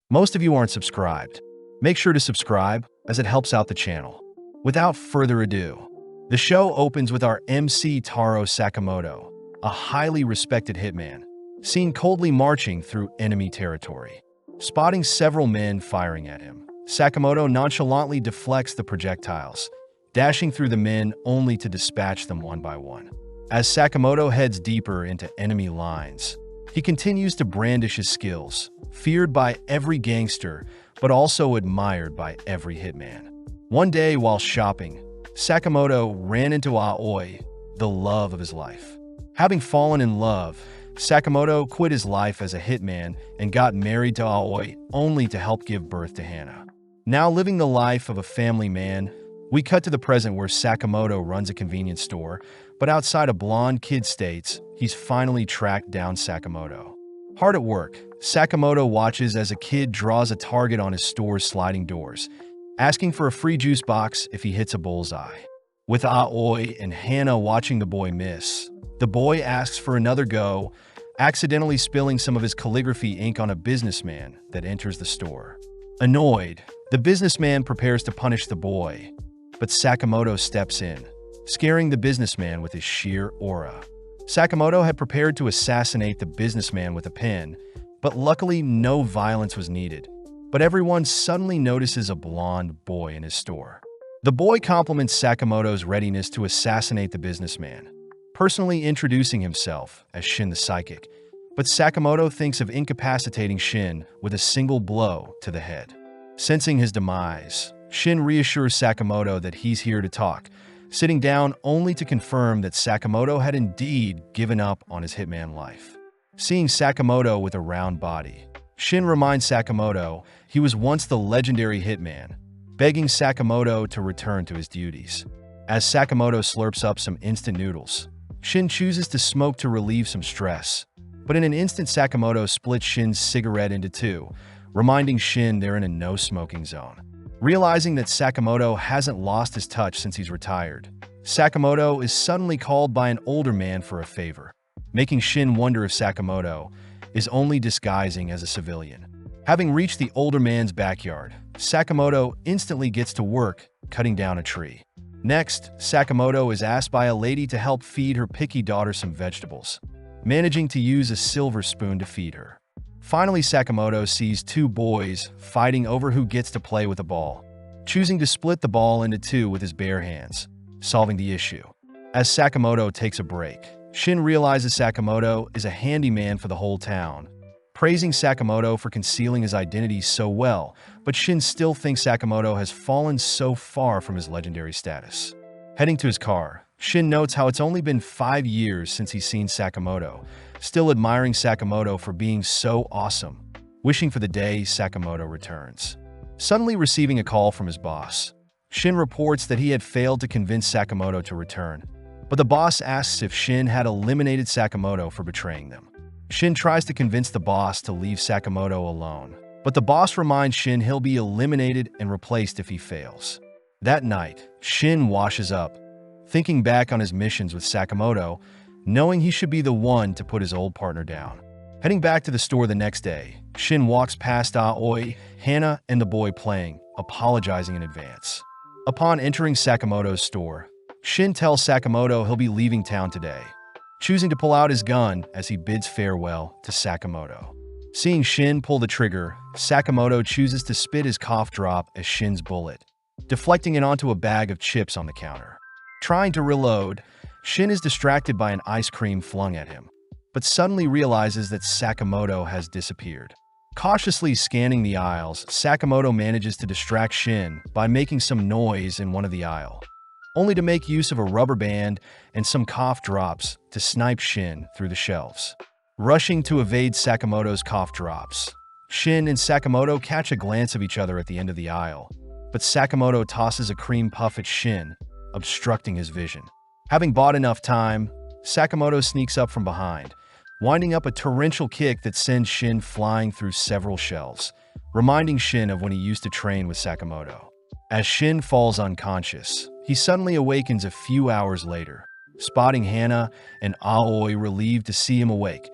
Most of you aren't subscribed. Make sure to subscribe, as it helps out the channel. Without further ado, the show opens with our MC Taro Sakamoto, a highly respected hitman, seen coldly marching through enemy territory. Spotting several men firing at him, Sakamoto nonchalantly deflects the projectiles, dashing through the men only to dispatch them one by one. As Sakamoto heads deeper into enemy lines, he continues to brandish his skills, feared by every gangster, but also admired by every hitman. One day while shopping, Sakamoto ran into Aoi, the love of his life. Having fallen in love, Sakamoto quit his life as a hitman and got married to Aoi only to help give birth to Hana. Now living the life of a family man, we cut to the present where Sakamoto runs a convenience store, but outside a blonde kid states he's finally tracked down Sakamoto. Hard at work, Sakamoto watches as a kid draws a target on his store's sliding doors, asking for a free juice box if he hits a bullseye. With Aoi and Hana watching the boy miss, the boy asks for another go, accidentally spilling some of his calligraphy ink on a businessman that enters the store. Annoyed, the businessman prepares to punish the boy, but Sakamoto steps in, scaring the businessman with his sheer aura. Sakamoto had prepared to assassinate the businessman with a pen, but luckily no violence was needed. But everyone suddenly notices a blonde boy in his store. The boy compliments Sakamoto's readiness to assassinate the businessman, personally introducing himself as Shin the Psychic, but Sakamoto thinks of incapacitating Shin with a single blow to the head. Sensing his demise, Shin reassures Sakamoto that he's here to talk, sitting down only to confirm that Sakamoto had indeed given up on his hitman life. Seeing Sakamoto with a round body, Shin reminds Sakamoto he was once the legendary hitman, begging Sakamoto to return to his duties. As Sakamoto slurps up some instant noodles, Shin chooses to smoke to relieve some stress, but in an instant Sakamoto splits Shin's cigarette into two, reminding Shin they're in a no-smoking zone. Realizing that Sakamoto hasn't lost his touch since he's retired, Sakamoto is suddenly called by an older man for a favor, making Shin wonder if Sakamoto is only disguising as a civilian. Having reached the older man's backyard, Sakamoto instantly gets to work cutting down a tree. Next, Sakamoto is asked by a lady to help feed her picky daughter some vegetables, managing to use a silver spoon to feed her. Finally, Sakamoto sees two boys fighting over who gets to play with a ball, choosing to split the ball into two with his bare hands, solving the issue. As Sakamoto takes a break, Shin realizes Sakamoto is a handyman for the whole town, praising Sakamoto for concealing his identity so well, but Shin still thinks Sakamoto has fallen so far from his legendary status. Heading to his car, Shin notes how it's only been 5 years since he's seen Sakamoto, still admiring Sakamoto for being so awesome, wishing for the day Sakamoto returns. Suddenly receiving a call from his boss, Shin reports that he had failed to convince Sakamoto to return, but the boss asks if Shin had eliminated Sakamoto for betraying them. Shin tries to convince the boss to leave Sakamoto alone, but the boss reminds Shin he'll be eliminated and replaced if he fails. That night, Shin washes up, thinking back on his missions with Sakamoto, knowing he should be the one to put his old partner down. Heading back to the store the next day, Shin walks past Aoi, Hana, and the boy playing, apologizing in advance. Upon entering Sakamoto's store, Shin tells Sakamoto he'll be leaving town today, choosing to pull out his gun as he bids farewell to Sakamoto. Seeing Shin pull the trigger, Sakamoto chooses to spit his cough drop as Shin's bullet, deflecting it onto a bag of chips on the counter. Trying to reload, Shin is distracted by an ice cream flung at him, but suddenly realizes that Sakamoto has disappeared. Cautiously scanning the aisles, Sakamoto manages to distract Shin by making some noise in one of the aisles, only to make use of a rubber band and some cough drops to snipe Shin through the shelves. Rushing to evade Sakamoto's cough drops, Shin and Sakamoto catch a glance of each other at the end of the aisle, but Sakamoto tosses a cream puff at Shin, obstructing his vision. Having bought enough time, Sakamoto sneaks up from behind, winding up a torrential kick that sends Shin flying through several shelves, reminding Shin of when he used to train with Sakamoto. As Shin falls unconscious, he suddenly awakens a few hours later, spotting Hana and Aoi relieved to see him awake,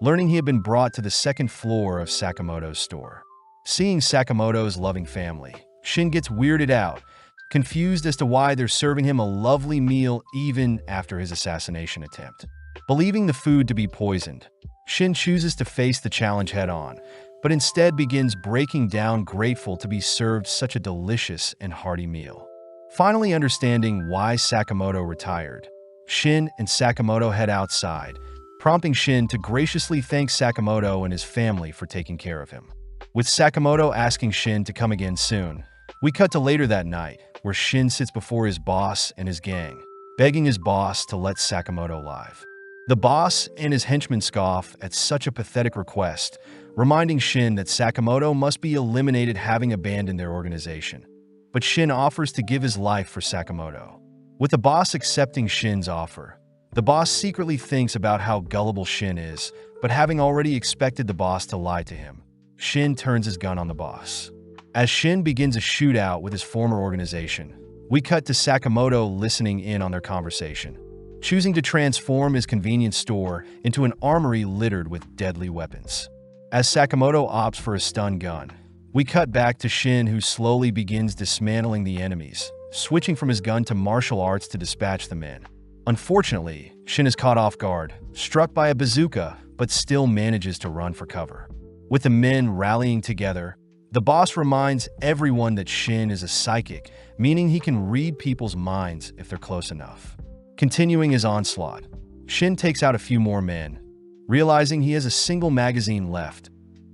learning he had been brought to the second floor of Sakamoto's store. Seeing Sakamoto's loving family, Shin gets weirded out, confused as to why they're serving him a lovely meal even after his assassination attempt. Believing the food to be poisoned, Shin chooses to face the challenge head-on, but instead begins breaking down, grateful to be served such a delicious and hearty meal. Finally understanding why Sakamoto retired, Shin and Sakamoto head outside, prompting Shin to graciously thank Sakamoto and his family for taking care of him. With Sakamoto asking Shin to come again soon, we cut to later that night, where Shin sits before his boss and his gang, begging his boss to let Sakamoto live. The boss and his henchmen scoff at such a pathetic request, reminding Shin that Sakamoto must be eliminated, having abandoned their organization. But Shin offers to give his life for Sakamoto. With the boss accepting Shin's offer, the boss secretly thinks about how gullible Shin is, but having already expected the boss to lie to him, Shin turns his gun on the boss. As Shin begins a shootout with his former organization, we cut to Sakamoto listening in on their conversation, choosing to transform his convenience store into an armory littered with deadly weapons. As Sakamoto opts for a stun gun, we cut back to Shin, who slowly begins dismantling the enemies, switching from his gun to martial arts to dispatch the men. Unfortunately, Shin is caught off guard, struck by a bazooka, but still manages to run for cover. With the men rallying together, the boss reminds everyone that Shin is a psychic, meaning he can read people's minds if they're close enough. Continuing his onslaught, Shin takes out a few more men, realizing he has a single magazine left,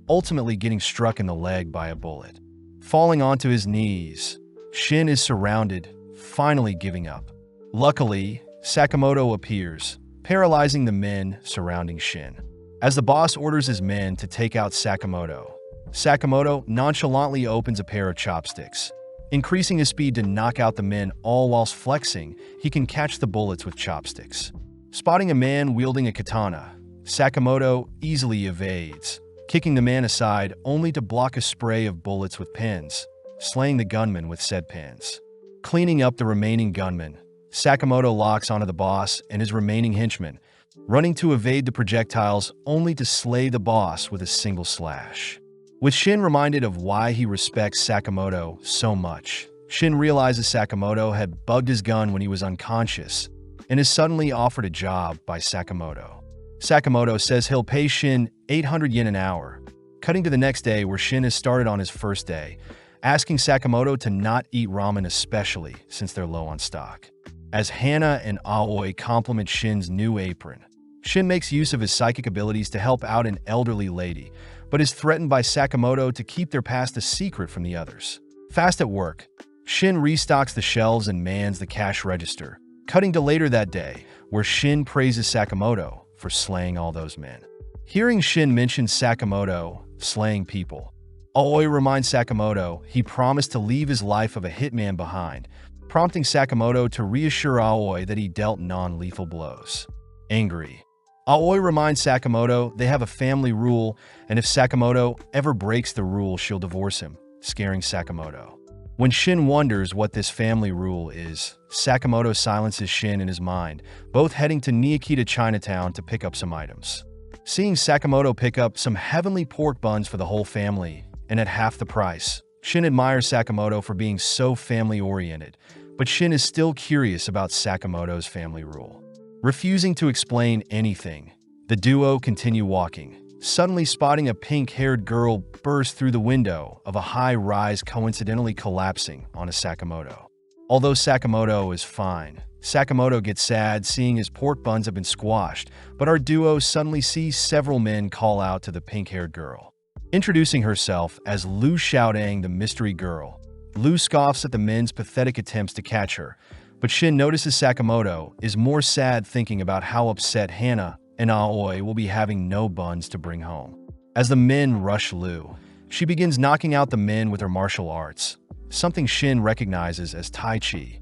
ultimately getting struck in the leg by a bullet. Falling onto his knees, Shin is surrounded, finally giving up. Luckily, Sakamoto appears, paralyzing the men surrounding Shin. As the boss orders his men to take out Sakamoto, Sakamoto nonchalantly opens a pair of chopsticks, increasing his speed to knock out the men, all whilst flexing he can catch the bullets with chopsticks. Spotting a man wielding a katana, Sakamoto easily evades, kicking the man aside only to block a spray of bullets with pins, slaying the gunman with said pins. Cleaning up the remaining gunmen, Sakamoto locks onto the boss and his remaining henchmen, running to evade the projectiles only to slay the boss with a single slash. With Shin reminded of why he respects Sakamoto so much, Shin realizes Sakamoto had bugged his gun when he was unconscious and is suddenly offered a job by Sakamoto. Sakamoto says he'll pay Shin 800 yen an hour. Cutting to the next day, where Shin has started on his first day, asking Sakamoto to not eat ramen, especially since they're low on stock. As Hana and Aoi compliment Shin's new apron, Shin makes use of his psychic abilities to help out an elderly lady, but is threatened by Sakamoto to keep their past a secret from the others. Fast at work, Shin restocks the shelves and mans the cash register, cutting to later that day, where Shin praises Sakamoto for slaying all those men. Hearing Shin mention Sakamoto slaying people, Aoi reminds Sakamoto he promised to leave his life of a hitman behind, prompting Sakamoto to reassure Aoi that he dealt non-lethal blows. Angry, Aoi reminds Sakamoto they have a family rule, and if Sakamoto ever breaks the rule, she'll divorce him, scaring Sakamoto. When Shin wonders what this family rule is, Sakamoto silences Shin in his mind, both heading to Niokita Chinatown to pick up some items. Seeing Sakamoto pick up some heavenly pork buns for the whole family, and at half the price, Shin admires Sakamoto for being so family-oriented, but Shin is still curious about Sakamoto's family rule. Refusing to explain anything, the duo continue walking, suddenly spotting a pink-haired girl burst through the window of a high-rise, coincidentally collapsing onto Sakamoto. Although Sakamoto is fine, Sakamoto gets sad seeing his pork buns have been squashed, but our duo suddenly sees several men call out to the pink-haired girl. Introducing herself as Lu Xiaodang, the mystery girl, Lu scoffs at the men's pathetic attempts to catch her, but Shin notices Sakamoto is more sad, thinking about how upset Hana and Aoi will be having no buns to bring home. As the men rush Lu, she begins knocking out the men with her martial arts, something Shin recognizes as Tai Chi,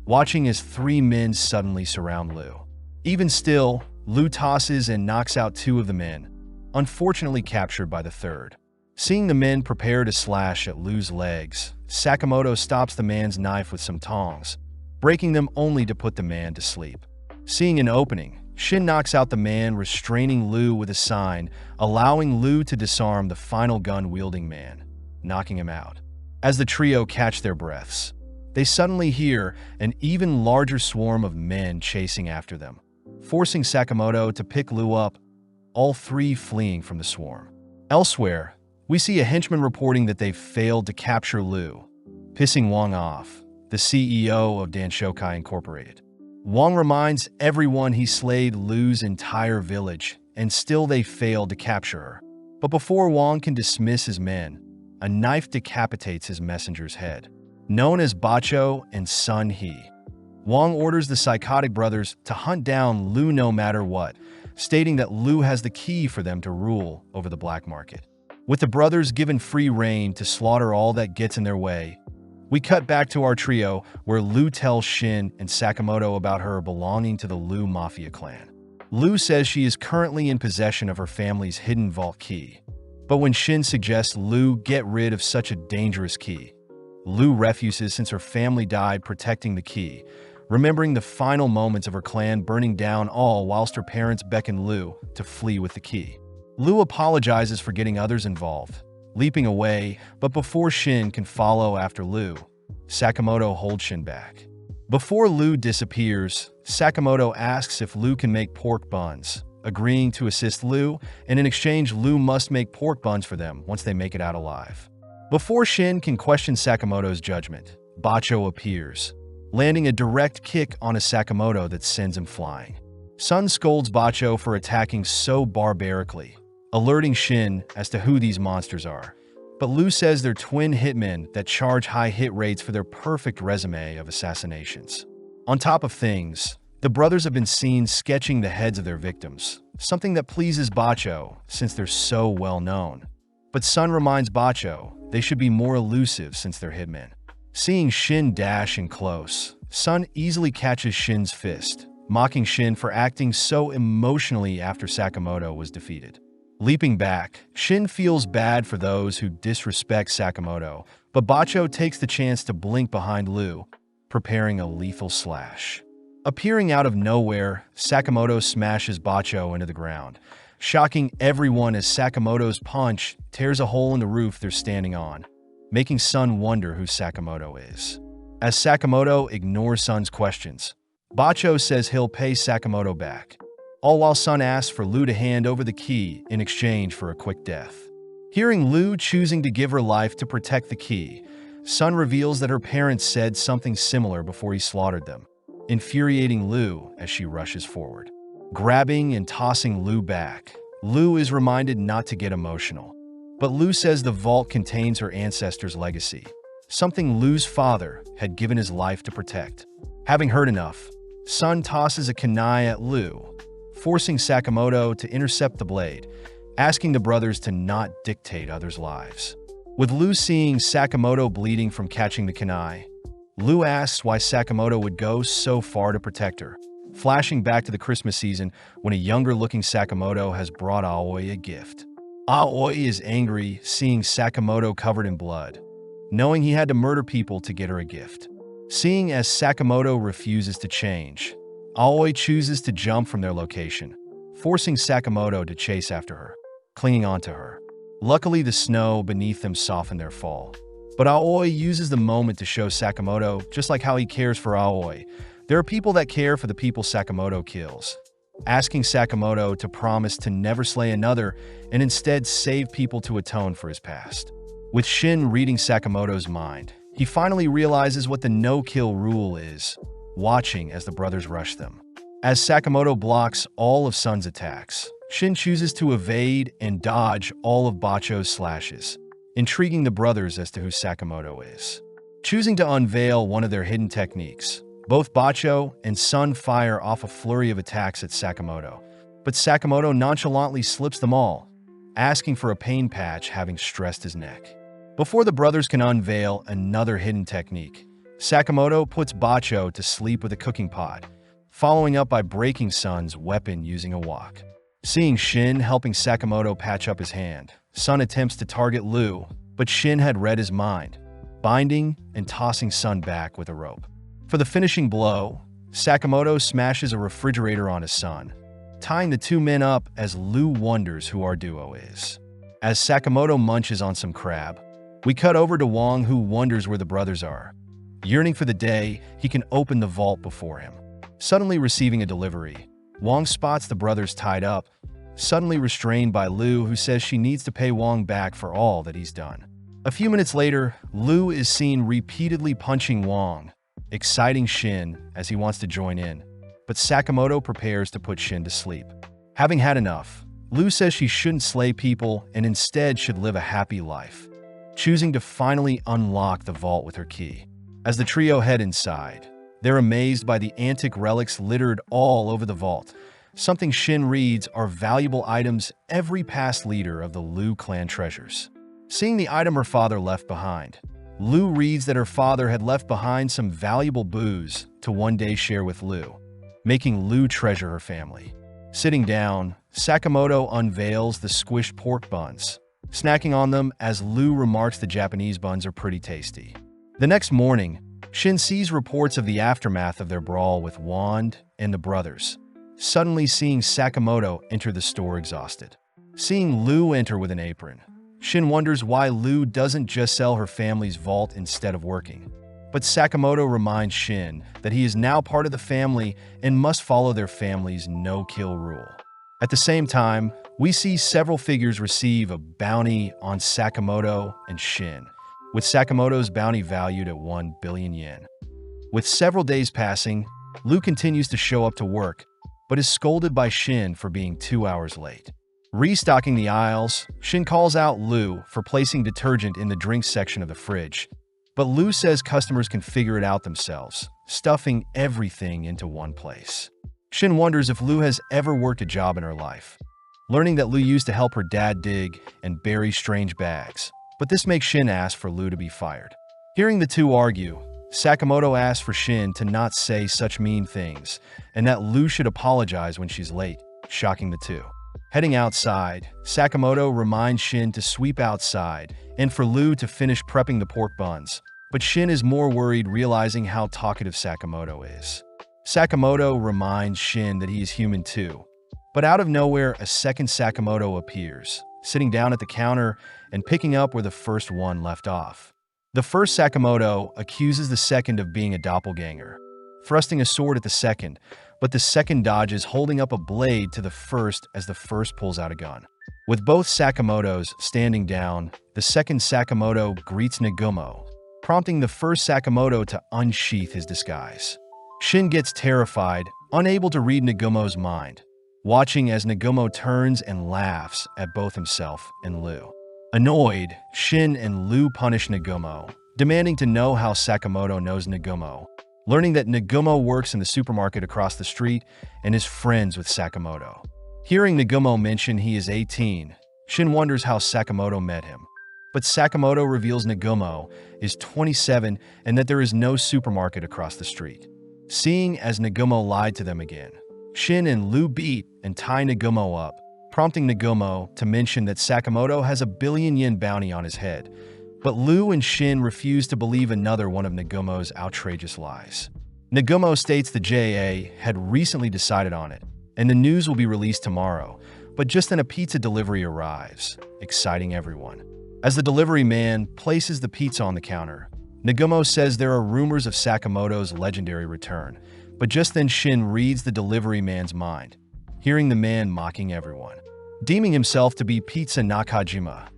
watching as 3 men suddenly surround Lu. Even still, Lu tosses and knocks out 2 of the men, unfortunately captured by the third. Seeing the men prepare to slash at Lu's legs, Sakamoto stops the man's knife with some tongs, breaking them only to put the man to sleep. Seeing an opening, Shin knocks out the man, restraining Lu with a sign, allowing Lu to disarm the final gun-wielding man. knocking him out. As the trio catch their breaths, they suddenly hear an even larger swarm of men chasing after them, forcing Sakamoto to pick Lu up, all three fleeing from the swarm. Elsewhere, we see a henchman reporting that they've failed to capture Lu, pissing Wang off, the CEO of Danshokai Incorporated. Wang reminds everyone he slayed Lu's entire village, and still they failed to capture her. But before Wang can dismiss his men, a knife decapitates his messenger's head. Known as Bacho and Sun He, Wang orders the psychotic brothers to hunt down Lu no matter what, stating that Lu has the key for them to rule over the black market. With the brothers given free rein to slaughter all that gets in their way, we cut back to our trio where Lu tells Shin and Sakamoto about her belonging to the Lu Mafia clan. Lu says she is currently in possession of her family's hidden vault key. But when Shin suggests Lu get rid of such a dangerous key, Lu refuses since her family died protecting the key, remembering the final moments of her clan burning down all whilst her parents beckon Lu to flee with the key. Lu apologizes for getting others involved, leaping away, but before Shin can follow after Lu, Sakamoto holds Shin back. Before Lu disappears, Sakamoto asks if Lu can make pork buns, agreeing to assist Lu, and in exchange Lu must make pork buns for them once they make it out alive. Before Shin can question Sakamoto's judgment, Bacho appears, landing a direct kick on a Sakamoto that sends him flying. Sun scolds Bacho for attacking so barbarically, alerting Shin as to who these monsters are. But Lu says they're twin hitmen that charge high hit rates for their perfect resume of assassinations. On top of things, the brothers have been seen sketching the heads of their victims, something that pleases Bacho since they're so well known. But Sun reminds Bacho they should be more elusive since they're hitmen. Seeing Shin dash in close, Sun easily catches Shin's fist, mocking Shin for acting so emotionally after Sakamoto was defeated. Leaping back, Shin feels bad for those who disrespect Sakamoto, but Bacho takes the chance to blink behind Lu, preparing a lethal slash. Appearing out of nowhere, Sakamoto smashes Bacho into the ground, shocking everyone as Sakamoto's punch tears a hole in the roof they're standing on, making Sun wonder who Sakamoto is. As Sakamoto ignores Sun's questions, Bacho says he'll pay Sakamoto back, all while Sun asks for Lu to hand over the key in exchange for a quick death. Hearing Lu choosing to give her life to protect the key, Sun reveals that her parents said something similar before he slaughtered them, infuriating Lu as she rushes forward. Grabbing and tossing Lu back, Lu is reminded not to get emotional. But Lu says the vault contains her ancestors' legacy, something Lu's father had given his life to protect. Having heard enough, Sun tosses a kunai at Lu, forcing Sakamoto to intercept the blade, asking the brothers to not dictate others' lives. With Lu seeing Sakamoto bleeding from catching the kunai, Lu asks why Sakamoto would go so far to protect her, flashing back to the Christmas season when a younger-looking Sakamoto has brought Aoi a gift. Aoi is angry seeing Sakamoto covered in blood, knowing he had to murder people to get her a gift. Seeing as Sakamoto refuses to change, Aoi chooses to jump from their location, forcing Sakamoto to chase after her, clinging onto her. Luckily, the snow beneath them softened their fall. But Aoi uses the moment to show Sakamoto just like how he cares for Aoi. There are people that care for the people Sakamoto kills, asking Sakamoto to promise to never slay another and instead save people to atone for his past. With Shin reading Sakamoto's mind, he finally realizes what the no-kill rule is, watching as the brothers rush them. As Sakamoto blocks all of Sun's attacks, Shin chooses to evade and dodge all of Bacho's slashes, intriguing the brothers as to who Sakamoto is. Choosing to unveil one of their hidden techniques, both Bacho and Sun fire off a flurry of attacks at Sakamoto, but Sakamoto nonchalantly slips them all, asking for a pain patch having stressed his neck. Before the brothers can unveil another hidden technique, Sakamoto puts Bacho to sleep with a cooking pot, following up by breaking Sun's weapon using a wok. Seeing Shin helping Sakamoto patch up his hand, Sun attempts to target Lu, but Shin had read his mind, binding and tossing Sun back with a rope. For the finishing blow, Sakamoto smashes a refrigerator on his son, tying the two men up as Lu wonders who our duo is. As Sakamoto munches on some crab, We cut over to Wong, who wonders where the brothers are. Yearning for the day he can open the vault before him. Suddenly receiving a delivery, Wong spots the brothers tied up, suddenly restrained by Lu, who says she needs to pay Wong back for all that he's done. A few minutes later, Lu is seen repeatedly punching Wong, exciting Shin as he wants to join in, but Sakamoto prepares to put Shin to sleep. Having had enough, Lu says she shouldn't slay people and instead should live a happy life, choosing to finally unlock the vault with her key. As the trio head inside, they're amazed by the antique relics littered all over the vault. Something Shin reads are valuable items every past leader of the Lu clan treasures. Seeing the item her father left behind, Lu reads that her father had left behind some valuable booze to one day share with Lu, making Lu treasure her family. Sitting down, Sakamoto unveils the squished pork buns, snacking on them as Lu remarks the Japanese buns are pretty tasty. The next morning, Shin sees reports of the aftermath of their brawl with Wand and the brothers, suddenly seeing Sakamoto enter the store exhausted. Seeing Lu enter with an apron, Shin wonders why Lu doesn't just sell her family's vault instead of working. But Sakamoto reminds Shin that he is now part of the family and must follow their family's no-kill rule. At the same time, we see several figures receive a bounty on Sakamoto and Shin, with Sakamoto's bounty valued at 1 billion yen. With several days passing, Lu continues to show up to work, but is scolded by Shin for being 2 hours late. Restocking the aisles, Shin calls out Lu for placing detergent in the drinks section of the fridge, but Lu says customers can figure it out themselves, stuffing everything into one place. Shin wonders if Lu has ever worked a job in her life, learning that Lu used to help her dad dig and bury strange bags, but this makes Shin ask for Lu to be fired. Hearing the two argue, Sakamoto asks for Shin to not say such mean things and that Lu should apologize when she's late, shocking the two. Heading outside, Sakamoto reminds Shin to sweep outside and for Lu to finish prepping the pork buns, but Shin is more worried realizing how talkative Sakamoto is. Sakamoto reminds Shin that he is human too, but out of nowhere a second Sakamoto appears, sitting down at the counter and picking up where the first one left off. The first Sakamoto accuses the second of being a doppelganger, thrusting a sword at the second, but the second dodges, holding up a blade to the first as the first pulls out a gun. With both Sakamotos standing down, the second Sakamoto greets Nagumo, prompting the first Sakamoto to unsheath his disguise. Shin gets terrified, unable to read Nagumo's mind, watching as Nagumo turns and laughs at both himself and Lu. Annoyed, Shin and Lu punish Nagumo, demanding to know how Sakamoto knows Nagumo, learning that Nagumo works in the supermarket across the street and is friends with Sakamoto. Hearing Nagumo mention he is 18, Shin wonders how Sakamoto met him, but Sakamoto reveals Nagumo is 27 and that there is no supermarket across the street. Seeing as Nagumo lied to them again, Shin and Lu beat and tie Nagumo up, prompting Nagumo to mention that Sakamoto has a 1 billion yen bounty on his head, but Lu and Shin refuse to believe another one of Nagumo's outrageous lies. Nagumo states the JA had recently decided on it, and the news will be released tomorrow, but just then a pizza delivery arrives, exciting everyone. As the delivery man places the pizza on the counter, Nagumo says there are rumors of Sakamoto's legendary return, but just then Shin reads the delivery man's mind, hearing the man mocking everyone. Deeming himself to be Pizza Nakajima,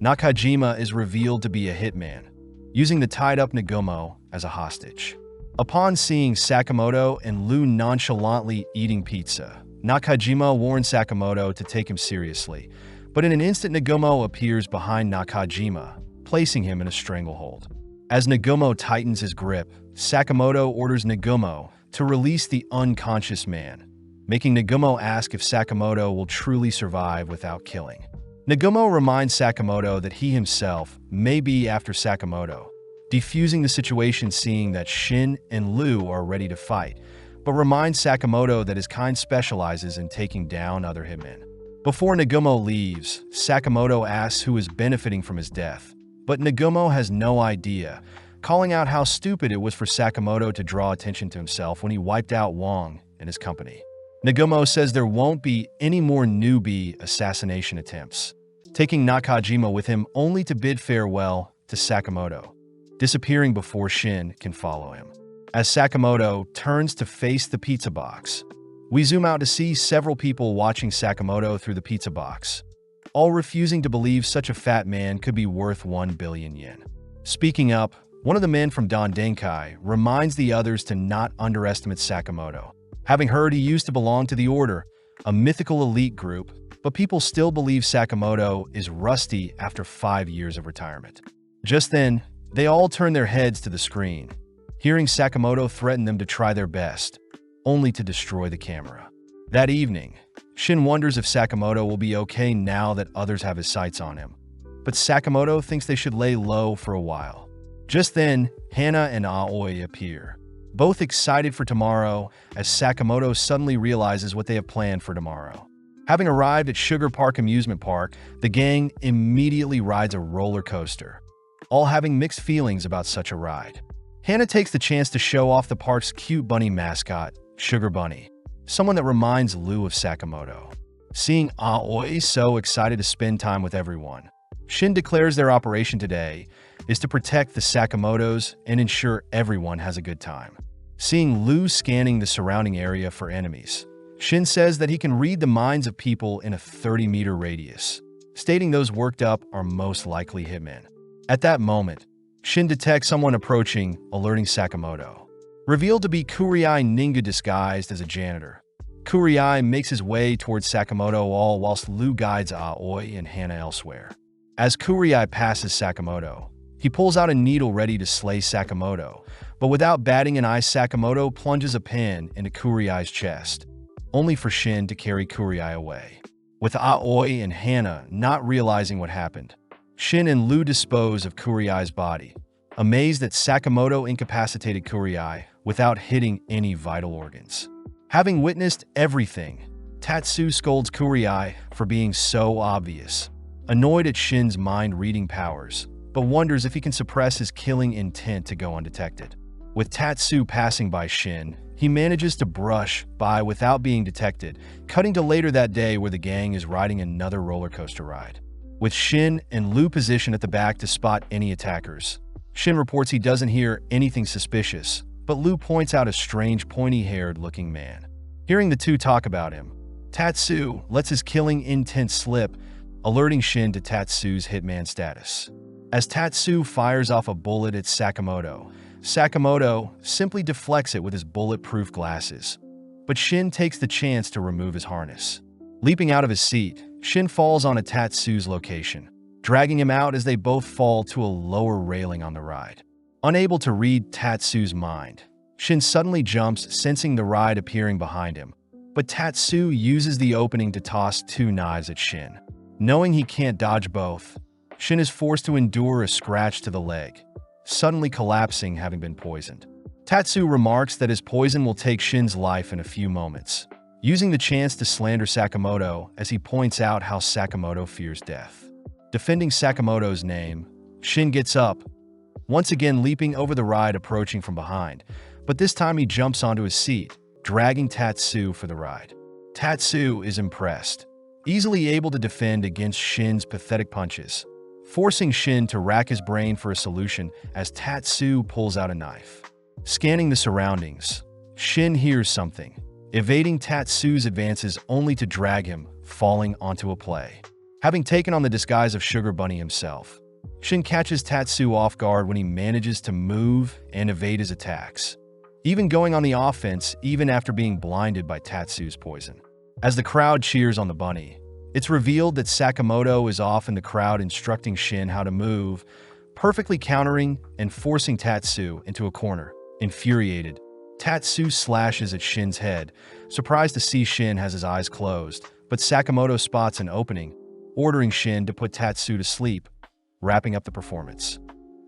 Nakajima is revealed to be a hitman, using the tied-up Nagumo as a hostage. Upon seeing Sakamoto and Lu nonchalantly eating pizza, Nakajima warns Sakamoto to take him seriously, but in an instant Nagumo appears behind Nakajima, placing him in a stranglehold. As Nagumo tightens his grip, Sakamoto orders Nagumo to release the unconscious man, making Nagumo ask if Sakamoto will truly survive without killing. Nagumo reminds Sakamoto that he himself may be after Sakamoto, defusing the situation seeing that Shin and Lu are ready to fight, but reminds Sakamoto that his kind specializes in taking down other hitmen. Before Nagumo leaves, Sakamoto asks who is benefiting from his death, but Nagumo has no idea, calling out how stupid it was for Sakamoto to draw attention to himself when he wiped out Wong and his company. Nagumo says there won't be any more newbie assassination attempts, taking Nakajima with him only to bid farewell to Sakamoto, disappearing before Shin can follow him. As Sakamoto turns to face the pizza box, we zoom out to see several people watching Sakamoto through the pizza box, all refusing to believe such a fat man could be worth 1 billion yen. Speaking up, one of the men from Don Denkai reminds the others to not underestimate Sakamoto. Having heard he used to belong to the Order, a mythical elite group, but people still believe Sakamoto is rusty after 5 years of retirement. Just then, they all turn their heads to the screen, hearing Sakamoto threaten them to try their best, only to destroy the camera. That evening, Shin wonders if Sakamoto will be okay now that others have his sights on him, but Sakamoto thinks they should lay low for a while. Just then, Hana and Aoi appear, both excited for tomorrow as Sakamoto suddenly realizes what they have planned for tomorrow. Having arrived at Sugar Park Amusement Park, the gang immediately rides a roller coaster, all having mixed feelings about such a ride. Hana takes the chance to show off the park's cute bunny mascot, Sugar Bunny, someone that reminds Lou of Sakamoto. Seeing Aoi so excited to spend time with everyone, Shin declares their operation today is to protect the Sakamotos and ensure everyone has a good time. Seeing Lou scanning the surrounding area for enemies, Shin says that he can read the minds of people in a 30-meter radius, stating those worked up are most likely hitmen. At that moment, Shin detects someone approaching, alerting Sakamoto. Revealed to be Kuriai Ninga disguised as a janitor, Kuriai makes his way towards Sakamoto all whilst Lou guides Aoi and Hana elsewhere. As Kuriai passes Sakamoto, he pulls out a needle ready to slay Sakamoto, but without batting an eye, Sakamoto plunges a pin into Kuriai's chest, only for Shin to carry Kuriai away. With Aoi and Hana not realizing what happened, Shin and Lou dispose of Kuriai's body, amazed that Sakamoto incapacitated Kuriai without hitting any vital organs. Having witnessed everything, Tatsu scolds Kuriai for being so obvious, annoyed at Shin's mind-reading powers, but wonders if he can suppress his killing intent to go undetected. With Tatsu passing by Shin, he manages to brush by without being detected, cutting to later that day where the gang is riding another roller coaster ride. With Shin and Lou positioned at the back to spot any attackers, Shin reports he doesn't hear anything suspicious, but Lou points out a strange pointy-haired looking man. Hearing the two talk about him, Tatsu lets his killing intent slip, alerting Shin to Tatsu's hitman status. As Tatsu fires off a bullet at Sakamoto, Sakamoto simply deflects it with his bulletproof glasses, but Shin takes the chance to remove his harness. Leaping out of his seat, Shin falls onto Tatsu's location, dragging him out as they both fall to a lower railing on the ride. Unable to read Tatsu's mind, Shin suddenly jumps, sensing the ride appearing behind him, but Tatsu uses the opening to toss 2 knives at Shin. Knowing he can't dodge both, Shin is forced to endure a scratch to the leg, suddenly collapsing having been poisoned. Tatsu remarks that his poison will take Shin's life in a few moments, using the chance to slander Sakamoto as he points out how Sakamoto fears death. Defending Sakamoto's name, Shin gets up, once again leaping over the ride approaching from behind, but this time he jumps onto his seat, dragging Tatsu for the ride. Tatsu is impressed, easily able to defend against Shin's pathetic punches, forcing Shin to rack his brain for a solution as Tatsu pulls out a knife. Scanning the surroundings, Shin hears something, evading Tatsu's advances only to drag him, falling onto a play. Having taken on the disguise of Sugar Bunny himself, Shin catches Tatsu off guard when he manages to move and evade his attacks, even going on the offense even after being blinded by Tatsu's poison. As the crowd cheers on the bunny, it's revealed that Sakamoto is off in the crowd instructing Shin how to move, perfectly countering and forcing Tatsu into a corner. Infuriated, Tatsu slashes at Shin's head, surprised to see Shin has his eyes closed, but Sakamoto spots an opening, ordering Shin to put Tatsu to sleep, wrapping up the performance.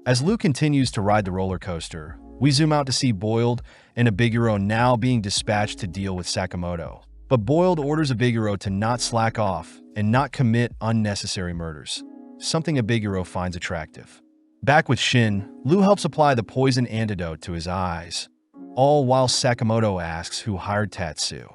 As Lou continues to ride the roller coaster, we zoom out to see Boiled and Abiguro now being dispatched to deal with Sakamoto. But Boiled orders Abiguro to not slack off and not commit unnecessary murders, something Abiguro finds attractive. Back with Shin, Lou helps apply the poison antidote to his eyes, all while Sakamoto asks who hired Tatsu.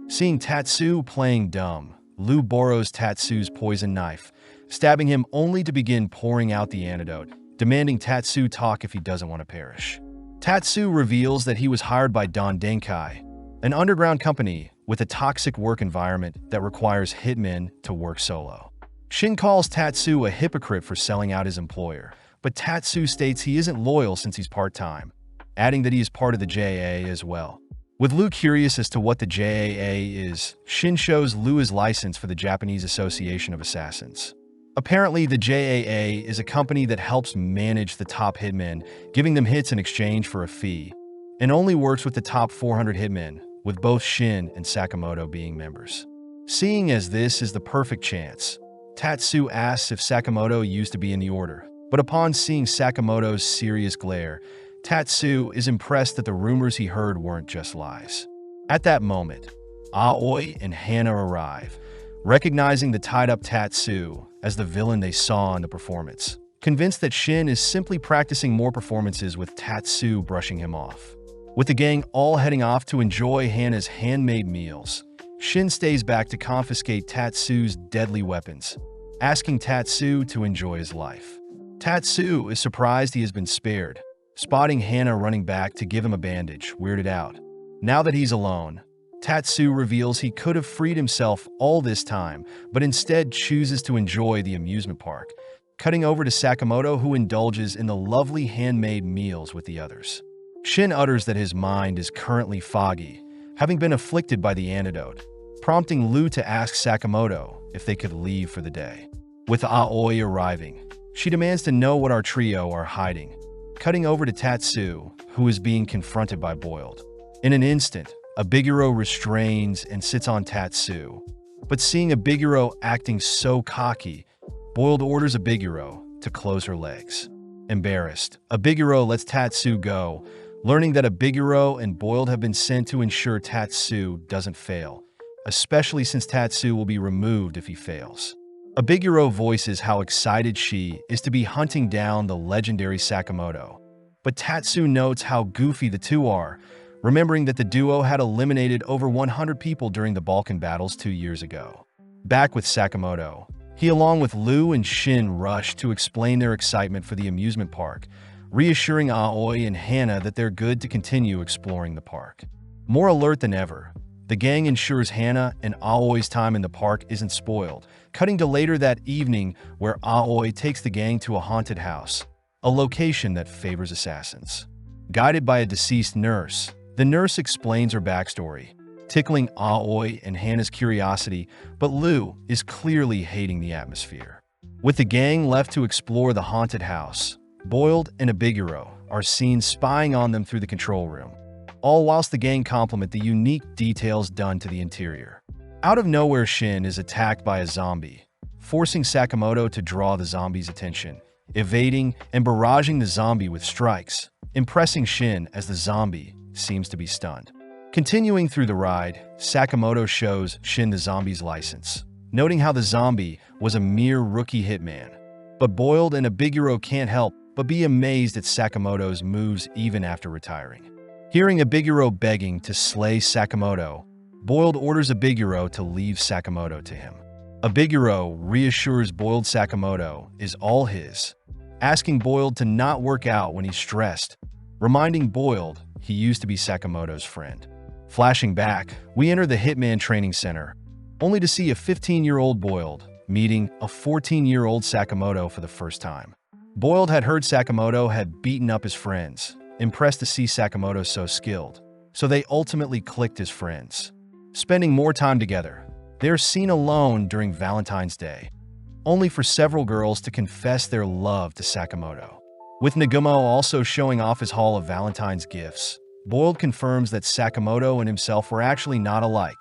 Seeing Tatsu playing dumb, Lou borrows Tatsu's poison knife, stabbing him only to begin pouring out the antidote, demanding Tatsu talk if he doesn't want to perish. Tatsu reveals that he was hired by Don Denkai, an underground company with a toxic work environment that requires hitmen to work solo. Shin calls Tatsu a hypocrite for selling out his employer, but Tatsu states he isn't loyal since he's part-time, adding that he is part of the JAA as well. With Lu curious as to what the JAA is, Shin shows Lu his license for the Japanese Association of Assassins. Apparently, the JAA is a company that helps manage the top hitmen, giving them hits in exchange for a fee, and only works with the top 400 hitmen, with both Shin and Sakamoto being members. Seeing as this is the perfect chance, Tatsu asks if Sakamoto used to be in the order, but upon seeing Sakamoto's serious glare, Tatsu is impressed that the rumors he heard weren't just lies. At that moment, Aoi and Hana arrive, recognizing the tied-up Tatsu as the villain they saw in the performance, convinced that Shin is simply practicing more performances with Tatsu brushing him off. With the gang all heading off to enjoy Hana's handmade meals, Shin stays back to confiscate Tatsu's deadly weapons, asking Tatsu to enjoy his life. Tatsu is surprised he has been spared, spotting Hana running back to give him a bandage, weirded out. Now that he's alone, Tatsu reveals he could have freed himself all this time, but instead chooses to enjoy the amusement park, cutting over to Sakamoto, who indulges in the lovely handmade meals with the others. Shin utters that his mind is currently foggy, having been afflicted by the antidote, prompting Lu to ask Sakamoto if they could leave for the day. With Aoi arriving, she demands to know what our trio are hiding, cutting over to Tatsu, who is being confronted by Boiled. In an instant, Abiguro restrains and sits on Tatsu, but seeing Abiguro acting so cocky, Boiled orders Abiguro to close her legs. Embarrassed, Abiguro lets Tatsu go, learning that Abiguro and Boiled have been sent to ensure Tatsu doesn't fail, especially since Tatsu will be removed if he fails. Abiguro voices how excited she is to be hunting down the legendary Sakamoto, but Tatsu notes how goofy the two are, remembering that the duo had eliminated over 100 people during the Balkan battles 2 years ago. Back with Sakamoto, he along with Lu and Shin rush to explain their excitement for the amusement park, reassuring Aoi and Hana that they're good to continue exploring the park. More alert than ever, the gang ensures Hana and Aoi's time in the park isn't spoiled, cutting to later that evening where Aoi takes the gang to a haunted house, a location that favors assassins. Guided by a deceased nurse, the nurse explains her backstory, tickling Aoi and Hana's curiosity, but Lu is clearly hating the atmosphere. With the gang left to explore the haunted house, Boiled and Abiguro are seen spying on them through the control room, all whilst the gang compliment the unique details done to the interior. Out of nowhere, Shin is attacked by a zombie, forcing Sakamoto to draw the zombie's attention, evading and barraging the zombie with strikes, impressing Shin as the zombie seems to be stunned. Continuing through the ride, Sakamoto shows Shin the zombie's license, noting how the zombie was a mere rookie hitman. But Boiled and Abiguro can't help but be amazed at Sakamoto's moves even after retiring. Hearing Abiguro begging to slay Sakamoto, Boiled orders Abiguro to leave Sakamoto to him. Abiguro reassures Boiled Sakamoto is all his, asking Boiled to not work out when he's stressed, reminding Boiled he used to be Sakamoto's friend. Flashing back, we enter the Hitman training center, only to see a 15-year-old Boiled meeting a 14-year-old Sakamoto for the first time. Boiled had heard Sakamoto had beaten up his friends, impressed to see Sakamoto so skilled, so they ultimately clicked as friends. Spending more time together, they're seen alone during Valentine's Day, only for several girls to confess their love to Sakamoto. With Nagumo also showing off his haul of Valentine's gifts, Boiled confirms that Sakamoto and himself were actually not alike,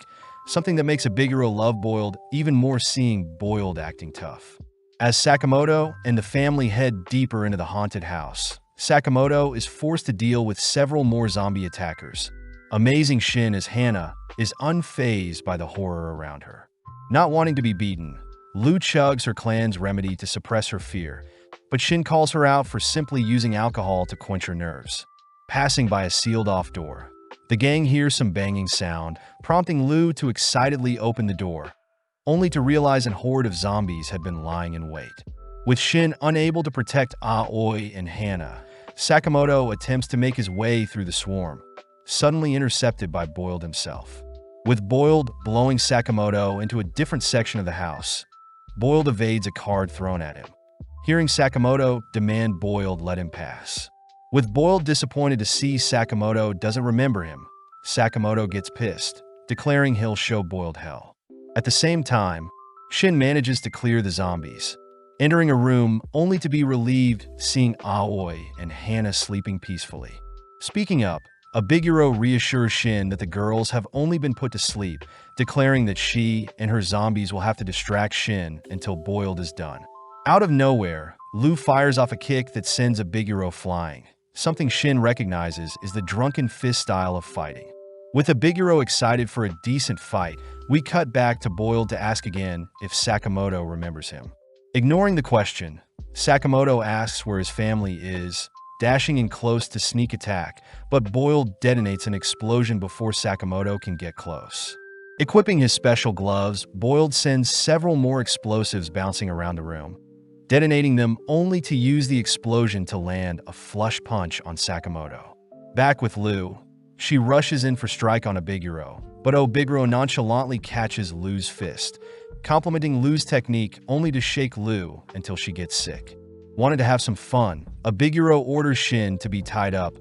something that makes Abiguro love Boiled even more, seeing Boiled acting tough. As Sakamoto and the family head deeper into the haunted house, Sakamoto is forced to deal with several more zombie attackers. Amazing Shin as Hana is unfazed by the horror around her. Not wanting to be beaten, Lu chugs her clan's remedy to suppress her fear, but Shin calls her out for simply using alcohol to quench her nerves. Passing by a sealed-off door, the gang hears some banging sound, prompting Lu to excitedly open the door, only to realize a horde of zombies had been lying in wait. With Shin unable to protect Aoi and Hana, Sakamoto attempts to make his way through the swarm, suddenly intercepted by Boiled himself. With Boiled blowing Sakamoto into a different section of the house, Boiled evades a card thrown at him. Hearing Sakamoto demand Boiled let him pass. With Boiled disappointed to see Sakamoto doesn't remember him, Sakamoto gets pissed, declaring he'll show Boiled hell. At the same time, Shin manages to clear the zombies, entering a room only to be relieved seeing Aoi and Hana sleeping peacefully. Speaking up, Abiguro reassures Shin that the girls have only been put to sleep, declaring that she and her zombies will have to distract Shin until Boiled is done. Out of nowhere, Lu fires off a kick that sends Abiguro flying. Something Shin recognizes is the drunken fist style of fighting. With Abiguro excited for a decent fight, we cut back to Boiled to ask again if Sakamoto remembers him. Ignoring the question, Sakamoto asks where his family is, dashing in close to sneak attack, but Boiled detonates an explosion before Sakamoto can get close. Equipping his special gloves, Boiled sends several more explosives bouncing around the room, detonating them only to use the explosion to land a flush punch on Sakamoto. Back with Lu, she rushes in for strike on Abiguro, but Abiguro nonchalantly catches Lu's fist, complimenting Lu's technique only to shake Lu until she gets sick. Wanted to have some fun, Abiguro orders Shin to be tied up,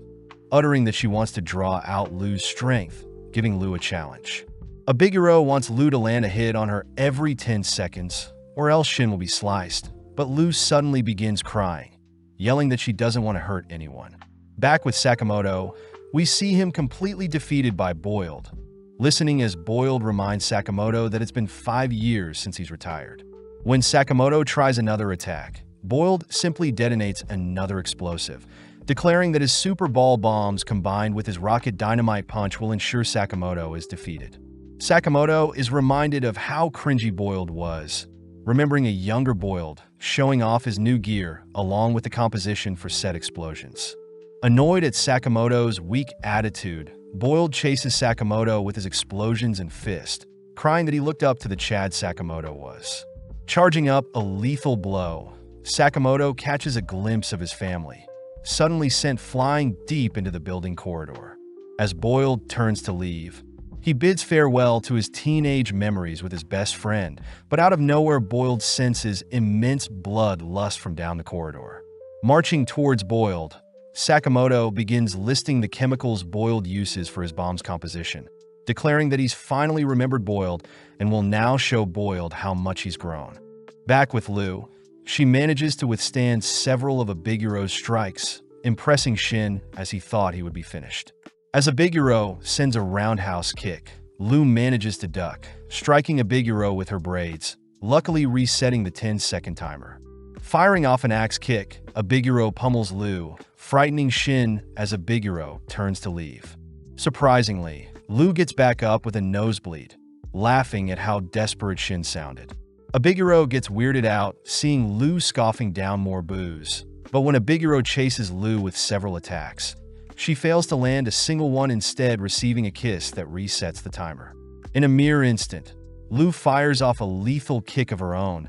uttering that she wants to draw out Lu's strength, giving Lu a challenge. Abiguro wants Lu to land a hit on her every 10 seconds, or else Shin will be sliced, but Lu suddenly begins crying, yelling that she doesn't want to hurt anyone. Back with Sakamoto, we see him completely defeated by Boiled, listening as Boiled reminds Sakamoto that it's been 5 years since he's retired. When Sakamoto tries another attack, Boiled simply detonates another explosive, declaring that his super ball bombs combined with his rocket dynamite punch will ensure Sakamoto is defeated. Sakamoto is reminded of how cringy Boiled was, remembering a younger Boiled showing off his new gear along with the composition for said explosions. Annoyed at Sakamoto's weak attitude, Boiled chases Sakamoto with his explosions and fist, crying that he looked up to the Chad Sakamoto was. Charging up a lethal blow, Sakamoto catches a glimpse of his family, suddenly sent flying deep into the building corridor. As Boiled turns to leave, he bids farewell to his teenage memories with his best friend, but out of nowhere Boiled senses immense blood lust from down the corridor. Marching towards Boiled, Sakamoto begins listing the chemicals Boiled uses for his bomb's composition, declaring that he's finally remembered Boiled and will now show Boiled how much he's grown. Back with Lu, she manages to withstand several of Abiguro's strikes, impressing Shin as he thought he would be finished. As Abiguro sends a roundhouse kick, Lu manages to duck, striking Abiguro with her braids, luckily resetting the 10-second timer. Firing off an axe kick, Abiguro pummels Lu, frightening Shin as Abiguro turns to leave. Surprisingly, Lu gets back up with a nosebleed, laughing at how desperate Shin sounded. Abiguro gets weirded out, seeing Lu scoffing down more booze, but when Abiguro chases Lu with several attacks, she fails to land a single one, instead receiving a kiss that resets the timer. In a mere instant, Lu fires off a lethal kick of her own,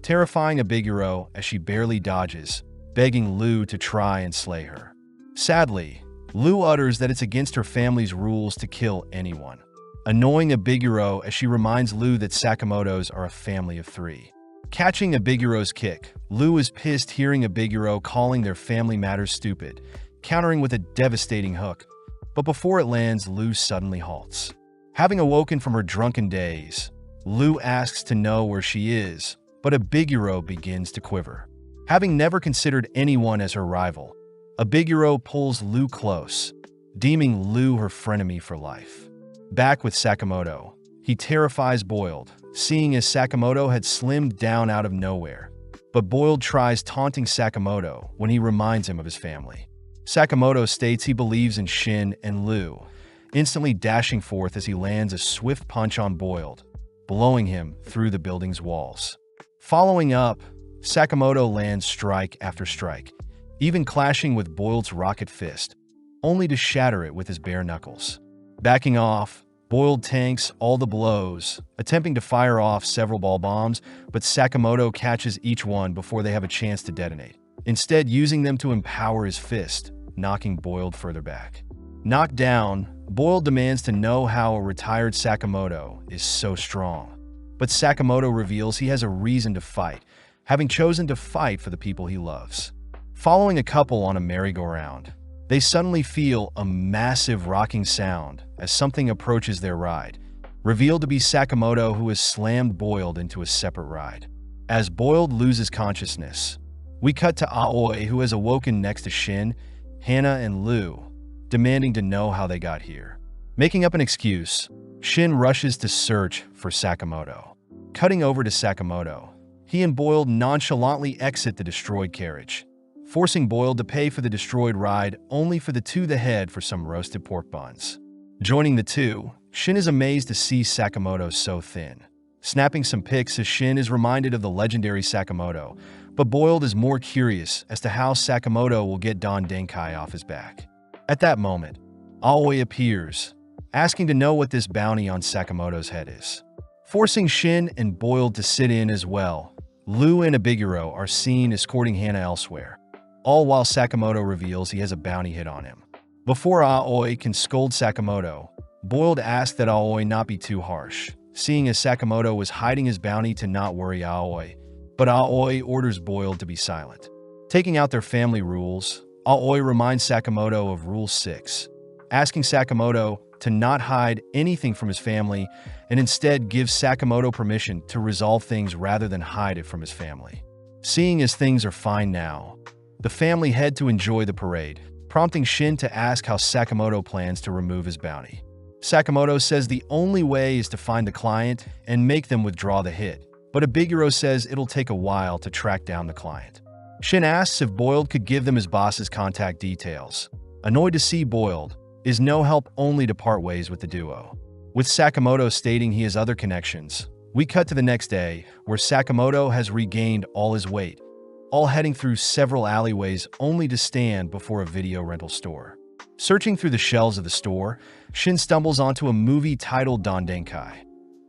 terrifying Abiguro as she barely dodges, begging Lu to try and slay her. Sadly, Lu utters that it's against her family's rules to kill anyone, annoying Abiguro as she reminds Lu that Sakamotos are a family of 3. Catching Abiguro's kick, Lu is pissed hearing Abiguro calling their family matters stupid, countering with a devastating hook, but before it lands, Lu suddenly halts. Having awoken from her drunken daze, Lu asks to know where she is, but Abiguro begins to quiver. Having never considered anyone as her rival, Abiguro pulls Lu close, deeming Lu her frenemy for life. Back with Sakamoto, he terrifies Boiled, seeing as Sakamoto had slimmed down out of nowhere, but Boiled tries taunting Sakamoto when he reminds him of his family. Sakamoto states he believes in Shin and Lu, instantly dashing forth as he lands a swift punch on Boiled, blowing him through the building's walls. Following up, Sakamoto lands strike after strike, even clashing with Boiled's rocket fist, only to shatter it with his bare knuckles. Backing off, Boiled tanks all the blows, attempting to fire off several ball bombs, but Sakamoto catches each one before they have a chance to detonate, instead using them to empower his fist, knocking Boiled further back. Knocked down, Boiled demands to know how a retired Sakamoto is so strong. But Sakamoto reveals he has a reason to fight, having chosen to fight for the people he loves. Following a couple on a merry-go-round, they suddenly feel a massive rocking sound as something approaches their ride, revealed to be Sakamoto, who has slammed Boiled into a separate ride. As Boiled loses consciousness, we cut to Aoi, who has awoken next to Shin, Hana, and Lu, demanding to know how they got here. Making up an excuse, Shin rushes to search for Sakamoto. Cutting over to Sakamoto, he and Boiled nonchalantly exit the destroyed carriage, forcing Boiled to pay for the destroyed ride only for the two to head for some roasted pork buns. Joining the two, Shin is amazed to see Sakamoto so thin. Snapping some pics as Shin is reminded of the legendary Sakamoto, but Boiled is more curious as to how Sakamoto will get Don Denkai off his back. At that moment, Aoi appears, asking to know what this bounty on Sakamoto's head is. Forcing Shin and Boiled to sit in as well, Lu and Abiguro are seen escorting Hana elsewhere, all while Sakamoto reveals he has a bounty hit on him. Before Aoi can scold Sakamoto, Boiled asks that Aoi not be too harsh, seeing as Sakamoto was hiding his bounty to not worry Aoi, but Aoi orders Boiled to be silent. Taking out their family rules, Aoi reminds Sakamoto of Rule 6, asking Sakamoto to not hide anything from his family and instead gives Sakamoto permission to resolve things rather than hide it from his family. Seeing as things are fine now, the family head to enjoy the parade, prompting Shin to ask how Sakamoto plans to remove his bounty. Sakamoto says the only way is to find the client and make them withdraw the hit, but Abiguro says it'll take a while to track down the client. Shin asks if Boiled could give them his boss's contact details. Annoyed to see Boiled, is no help, only to part ways with the duo. With Sakamoto stating he has other connections, we cut to the next day, where Sakamoto has regained all his weight, all heading through several alleyways only to stand before a video rental store. Searching through the shelves of the store, Shin stumbles onto a movie titled Don Denkai,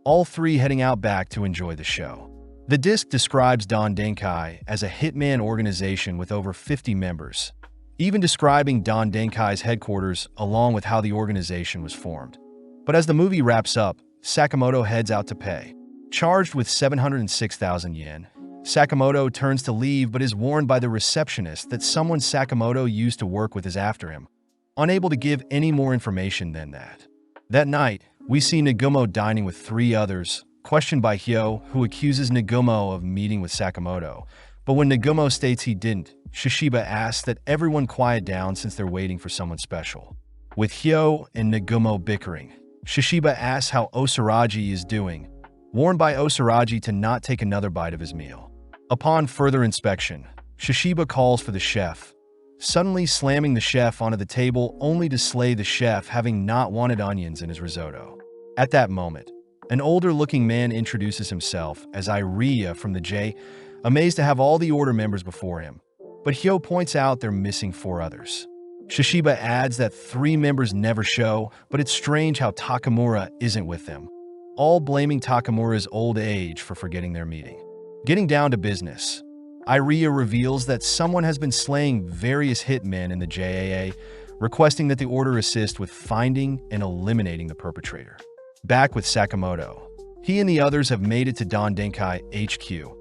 all three heading out back to enjoy the show. The disc describes Don Denkai as a Hitman organization with over 50 members, even describing Don Denkai's headquarters along with how the organization was formed. But as the movie wraps up, Sakamoto heads out to pay. Charged with 706,000 yen, Sakamoto turns to leave but is warned by the receptionist that someone Sakamoto used to work with is after him, unable to give any more information than that. That night, we see Nagumo dining with three others, questioned by Hyo, who accuses Nagumo of meeting with Sakamoto. But when Nagumo states he didn't, Shishiba asks that everyone quiet down since they're waiting for someone special. With Hyo and Nagumo bickering, Shishiba asks how Osaragi is doing, warned by Osaragi to not take another bite of his meal. Upon further inspection, Shishiba calls for the chef, suddenly slamming the chef onto the table only to slay the chef, having not wanted onions in his risotto. At that moment, an older-looking man introduces himself as Iria from the J, amazed to have all the order members before him. But Hyo points out they're missing 4 others. Shishiba adds that 3 members never show, but it's strange how Takamura isn't with them, all blaming Takamura's old age for forgetting their meeting. Getting down to business, Iria reveals that someone has been slaying various hitmen in the JAA, requesting that the order assist with finding and eliminating the perpetrator. Back with Sakamoto, he and the others have made it to Don Denkai HQ,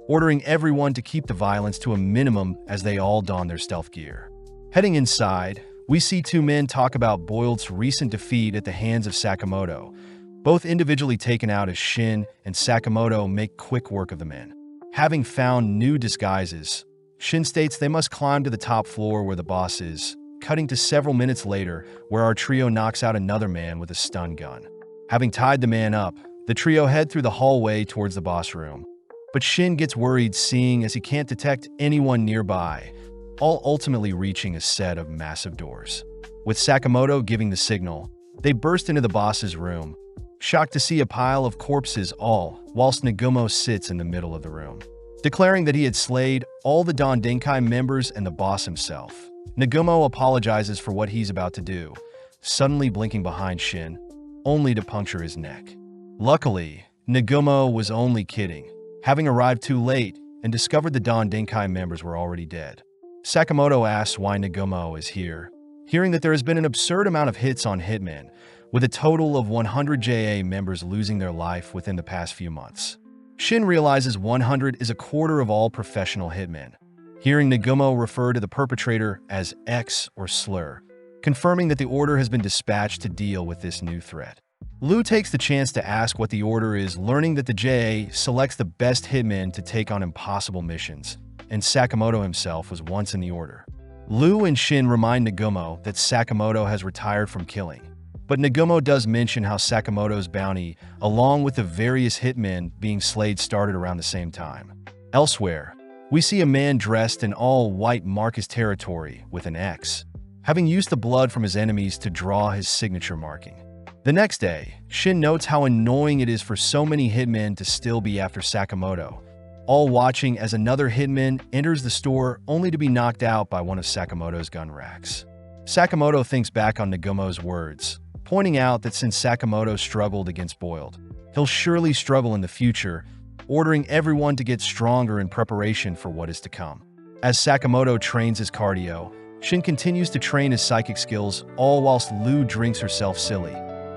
ordering everyone to keep the violence to a minimum as they all don their stealth gear. Heading inside, we see 2 men talk about Boiled's recent defeat at the hands of Sakamoto, both individually taken out as Shin and Sakamoto make quick work of the men. Having found new disguises, Shin states they must climb to the top floor where the boss is, cutting to several minutes later where our trio knocks out another man with a stun gun. Having tied the man up, the trio head through the hallway towards the boss room. But Shin gets worried seeing as he can't detect anyone nearby, all ultimately reaching a set of massive doors. With Sakamoto giving the signal, they burst into the boss's room, shocked to see a pile of corpses all whilst Nagumo sits in the middle of the room. Declaring that he had slayed all the Don Denkai members and the boss himself, Nagumo apologizes for what he's about to do, suddenly blinking behind Shin. only to puncture his neck. Luckily, Nagumo was only kidding, having arrived too late and discovered the Don Denkai members were already dead. Sakamoto asks why Nagumo is here, hearing that there has been an absurd amount of hits on Hitman, with a total of 100 JA members losing their life within the past few months. Shin realizes 100 is a quarter of all professional hitmen, hearing Nagumo refer to the perpetrator as X or slur, confirming that the order has been dispatched to deal with this new threat. Liu takes the chance to ask what the order is, learning that the JA selects the best hitmen to take on impossible missions, and Sakamoto himself was once in the order. Liu and Shin remind Nagumo that Sakamoto has retired from killing, but Nagumo does mention how Sakamoto's bounty, along with the various hitmen being slayed, started around the same time. Elsewhere, we see a man dressed in all white mark his territory with an X, having used the blood from his enemies to draw his signature marking. The next day, Shin notes how annoying it is for so many hitmen to still be after Sakamoto, all watching as another hitman enters the store only to be knocked out by one of Sakamoto's gun racks. Sakamoto thinks back on Nagumo's words, pointing out that since Sakamoto struggled against Boiled, he'll surely struggle in the future, ordering everyone to get stronger in preparation for what is to come. As Sakamoto trains his cardio, Shin continues to train his psychic skills, all whilst Liu drinks herself silly,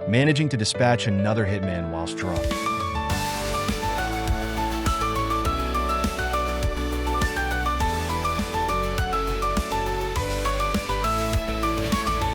managing to dispatch another hitman whilst drunk.